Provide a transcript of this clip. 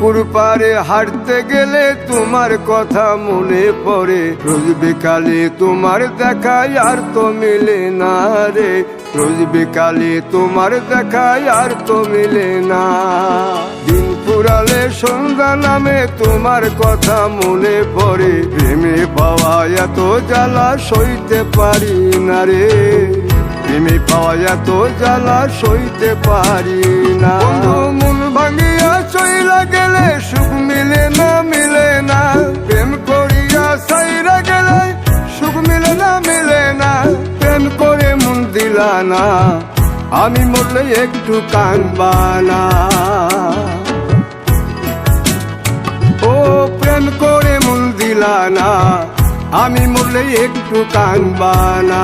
পুকুর পাড়ে হাঁটতে গেলে তোমার কথা মনে পড়ে, রোজ বিকালে তোমার দেখায় আর তো মিলে না রে, রোজ বিকালে তোমার দেখায় আর তো মিলে না। দিন ফুরালে সন্ধ্যা নামে তোমার কথা মনে পড়ে, প্রেমে পাওয়া এত জ্বালা সইতে পারি না রে, প্রেমে পাওয়া এত জ্বালা সইতে পারি না। মন ভাঙিয়া চইলা গেলে সুখ মিলে না, মিলে না, প্রেম করিয়া সাইরা গেলে সুখ মিলে না, মিলে না, প্রেম করে মন দিলা না, আমি মরলে একটু কাঁদবা না। ও প্রেম করে মন দিলা না, আমি মরলে একটু কাঁদবা না।